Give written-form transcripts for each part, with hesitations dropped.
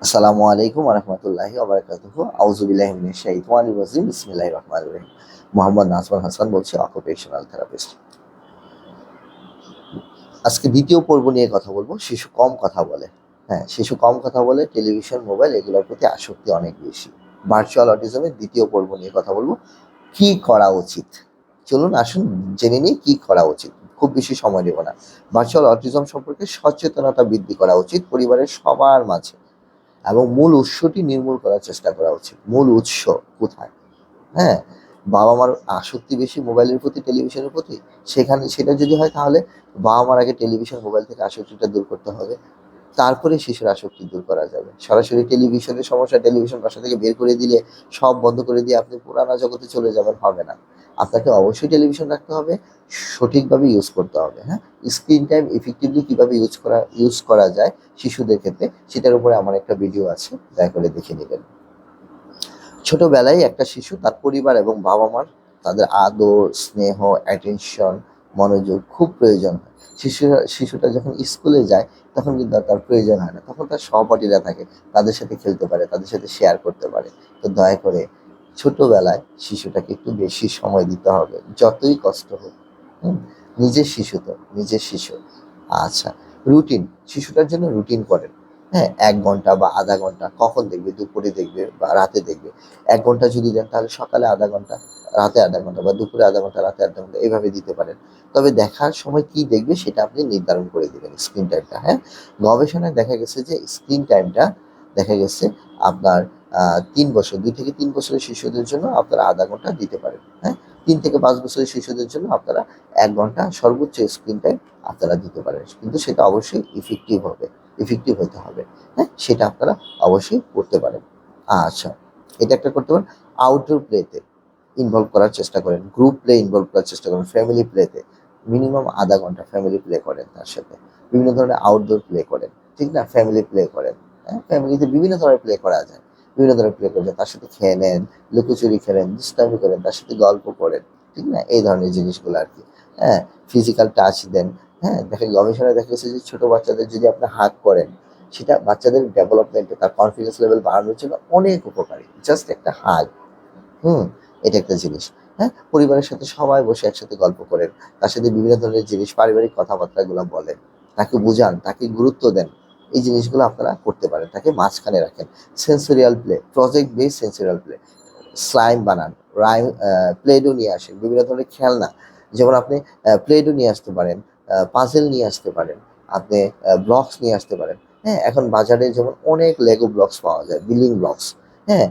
আসসালামু আলাইকুম ওয়া রাহমাতুল্লাহি ওয়া বারাকাতুহু। আউযু বিল্লাহি মিনাশ শাইতানির রাজিম। বিসমিল্লাহির রহমানির রহিম। মোহাম্মদ নাজমুল হাসান বলছি, অকুপেশনাল থেরাপিস্ট। আজকে দ্বিতীয় পর্ব নিয়ে কথা বলব। শিশু কম কথা বলে। হ্যাঁ, শিশু কম কথা বলে, টেলিভিশন, মোবাইল এগুলোর প্রতি আসক্তি অনেক বেশি। ভার্চুয়াল অটিজমের দ্বিতীয় পর্ব নিয়ে কথা বলব। কি করা উচিত? চলুন আসুন জেনে নিই কি করা উচিত। খুব বেশি সময় নেব না। ভার্চুয়াল অটিজম সম্পর্কে সচেতনতা বৃদ্ধি করা উচিত পরিবারের সবার মাঝে। এবং মূল উৎসটি নির্মূল করার চেষ্টা করা উচিত। মূল উৎস কোথায়? হ্যাঁ? বাবা-মার আসক্তি বেশি মোবাইলের প্রতি, টেলিভিশনের প্রতি। সেটা যদি হয় তাহলে বাবা-মার আগে টেলিভিশন, মোবাইল থেকে আসক্তিটা দূর করতে হবে। তারপরে শিশুর আসক্তি দূর করা যাবে। সরাসরি টেলিভিশনের সমস্যা, টেলিভিশন বাসা থেকে বের করে দিলে, সব বন্ধ করে দিয়ে আপনি পুরানা জগতে চলে যাবেন, হবে না। আপনাকে অবশ্যই টেলিভিশন রাখতে হবে, সঠিকভাবে ইউজ করতে হবে, হ্যাঁ? স্ক্রিন টাইম ইফেক্টিভলি কিভাবে ইউজ করা যায় শিশুদের ক্ষেত্রে, সেটার উপরে আমার একটা ভিডিও আছে, দয়া করে দেখে নিবেন। ছোটবেলায় একটা শিশু তার পরিবার এবং বাবা-মার তাদের আদর, স্নেহ, অ্যাটেনশন, মনোযোগ খুব প্রয়োজন হয়। শিশুটা যখন স্কুলে যায় তখন কিন্তু আর তার প্রয়োজন হয় না। তখন তার সহপাঠীরা থাকে। তাদের সাথে খেলতে পারে, তাদের সাথে শেয়ার করতে পারে। তো দয়া করে ছোটবেলায় শিশুটাকে একটু বেশি সময় দিতে হবে। যতই কষ্ট হোক। হুম? নিজের শিশু তো, নিজের শিশু। আচ্ছা, রুটিন। শিশুটার জন্য রুটিন করেন। হ্যাঁ? ১ ঘন্টা বা ০.৫ ঘন্টা কখন দেখবে? দুপুরে দেখবে বা রাতে দেখবে। ১ ঘন্টা যদি দেন তাহলে সকালে ০.৫ ঘন্টা, রাতে ০.৫ ঘন্টা বা দুপুরে ০.৫ ঘন্টা, রাতে ০.৫ ঘন্টা এভাবে দিতে পারেন। তবে দেখার সময় কি দেখবে সেটা আপনি নির্ধারণ করে দিবেন স্ক্রিন টাইমটা, হ্যাঁ? গবেষণায় দেখা গেছে যে স্ক্রিন টাইমটা দেখা গেছে আপনার ৩ বছর, ২ থেকে ৩ বছরের শিশুদের জন্য আপনারা ০.৫ ঘন্টা দিতে পারেন, হ্যাঁ? ৩ থেকে ৫ বছরের শিশুদের জন্য আপনারা ১ ঘন্টা সর্বোচ্চ স্ক্রিন টাইম আপনারা দিতে পারেন। কিন্তু সেটা অবশ্যই ইফেক্টিভ হতে হবে, হ্যাঁ? সেটা আপনারা অবশ্যই করতে পারেন। আচ্ছা। এটা একটা করতে পারেন। আউটডোর প্লেতে ইনভলভ করার চেষ্টা করেন। গ্রুপ প্লে ইনভলভ করার চেষ্টা করেন। ফ্যামিলি প্লেতে মিনিমাম ০.৫ ঘন্টা ফ্যামিলি প্লে করেন তার সাথে। বিভিন্ন ধরনের আউটডোর প্লে করেন। ঠিক না? ফ্যামিলি প্লে করেন। হ্যাঁ? ফ্যামিলিতে বিভিন্ন ধরনের প্লে করা যায়। বিভিন্ন ধরনের প্লে করা যায়। তার সাথে খেলেন, লুকোচুরি খেলেন, দুষ্টামি করেন, তার সাথে গল্প করেন। ঠিক না? এই ধরনের জিনিসগুলো আরকি। হ্যাঁ? ফিজিক্যাল টাচ দেন। হ্যাঁ? দেখেন গবেষণায় দেখা গেছে যে ছোট বাচ্চাদের যদি আপনি হাগ করেন সেটা বাচ্চাদের ডেভেলপমেন্টে তার কনফিডেন্স লেভেল বাড়ানোর জন্য অনেক উপকারী। জাস্ট একটা হাগ। হুম? এটা একটা জিনিস। হ্যাঁ? পরিবারের সাথে সবাই বসে একসাথে গল্প করেন। তার সাথে বিভিন্ন ধরনের জিনিস, পারিবারিক কথাবার্তাগুলা বলেন। তাকে বুঝান, তাকে গুরুত্ব দেন। এই জিনিসগুলো আপনারা করতে পারেন। তাকে মাঝখানে রাখেন। Sensorial play, project based sensorial play. Slime বানান, প্লে-ডো নিয়ে আসেন, বিভিন্ন ধরনের খেলনা। যেমন আপনি প্লে-ডো নিয়ে আসতে পারেন, পাজল নিয়ে আসতে পারেন, আপনি ব্লকস নিয়ে আসতে পারেন। হ্যাঁ? এখন বাজারে যেমন অনেক লেগো ব্লকস পাওয়া যায়, বিল্ডিং ব্লকস। হ্যাঁ?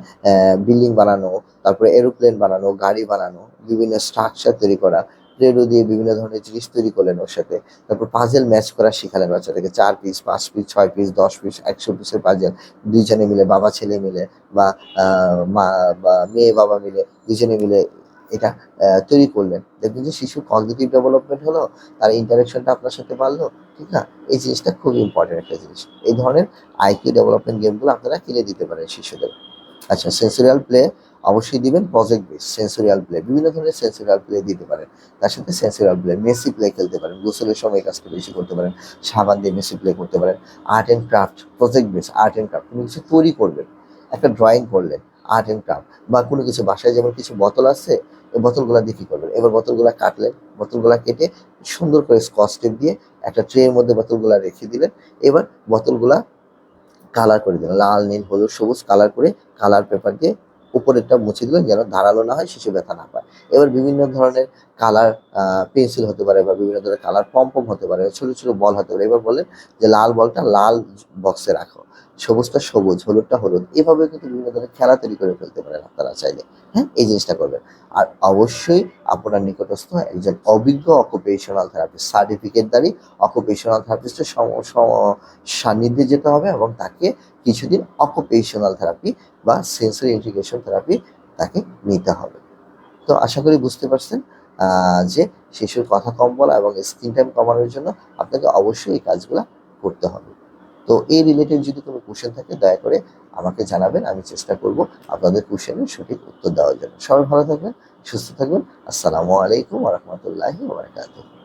বিল্ডিং বানানো, তারপরে এরোপ্লেন বানানো, গাড়ি বানানো, বিভিন্ন স্ট্রাকচার তৈরি করা, প্লে-ডো দিয়ে বিভিন্ন ধরনের জিনিস তৈরি করলেন ওর সাথে। তারপর পাজল ম্যাচ করা শিখালেন বাচ্চাদেরকে। ৪ পিস, ৫ পিস, ৬ পিস, ১০ পিস, ১০০ পিসের পাজল ২ জনে মিলে, বাবা ছেলে মিলে বা আ মা বা মেয়ে বাবা মিলে, দুজনে মিলে এটা তৈরি করলেন। দেখবেন যে শিশুর কগনিটিভ ডেভেলপমেন্ট হলো, তার ইন্টারেকশনটা আপনার সাথে বাড়লো। ঠিক না? এই জিনিসটা খুবই ইম্পোর্টেন্ট একটা জিনিস। এই ধরনের আইকিউ ডেভেলপমেন্ট গেমগুলো আপনারা কিনে দিতে পারেন শিশুদের। আচ্ছা, সেন্সোরিয়াল প্লে অবশ্যই দিবেন, প্রজেক্ট বেস সেন্সোরিয়াল প্লে। বিভিন্ন ধরনের সেন্সোরিয়াল প্লে দিতে পারেন। তার সাথে সেন্সোরিয়াল প্লে, মেসি প্লে খেলতে পারেন। গোসলের সময় এই কাজটা বেশি করতে পারেন। সাবান দিয়ে মেসি প্লে করতে পারেন। Art and craft, project base art and craft. কোনো কিছু তৈরি করবেন। একটা ড্রয়িং করলেন, আর্ট অ্যান্ড ক্রাফট বা কোনো কিছু বাসায় যেমন কিছু বোতল আছে, এই বোতলগুলা দিয়ে কি করবেন? এবার বোতলগুলা কাটলেন, বোতলগুলা কেটে সুন্দর করে স্কচ টেপ দিয়ে একটা ট্রের মধ্যে বোতলগুলা রেখে দিলেন। এবার বোতলগুলা কালার করে দিলেন। লাল, নীল, হলুদ, সবুজ কালার করে কালার পেপার দিয়ে উপরেরটা মুছে দিলেন যেন ধারালো না হয়, শিশু ব্যথা না পায়। এবার বিভিন্ন ধরনের কালার পেন্সিল হতে পারে বা বিভিন্ন ধরনের কালার পম-পম হতে পারে, ছোট, ছোট বল হতে পারে। এবার বললেন যে লাল বলটা লাল বক্সে রাখো, সবুজটা সবুজ, হলুদটা হলুদ। এভাবে কিন্তু বিভিন্ন ধরনের খেলা তৈরি করে ফেলতে পারেন আপনারা চাইলে। হ্যাঁ? এই জিনিসটা করবেন। আর অবশ্যই আপনার নিকটস্থ একজন অভিজ্ঞ অকুপেশনাল থেরাপিস্ট, সার্টিফিকেটধারী অকুপেশনাল থেরাপিস্টের সান্নিধ্যে যেতে হবে এবং তাকে কিছুদিন অকুপেশনাল থেরাপি বা সেন্সরি ইন্টিগ্রেশন থেরাপি তাকে নিতে হবে। তো আশা করি বুঝতে পারছেন যে শিশুর কথা কম বলা এবং স্ক্রিন টাইম কমানোর জন্য আপনাকে অবশ্যই এই কাজগুলা করতে হবে। তো এই রিলেটেড যদি কোনো কোয়েশ্চেন থাকে দয়া করে আমাকে জানাবেন। আমি চেষ্টা করব আপনাদের কোয়েশ্চেনের সঠিক উত্তর দেওয়ার জন্য। সবাই ভালো থাকবেন, সুস্থ থাকবেন। আসসালামু আলাইকুম ওয়া রাহমাতুল্লাহি ওয়া বারাকাতুহু।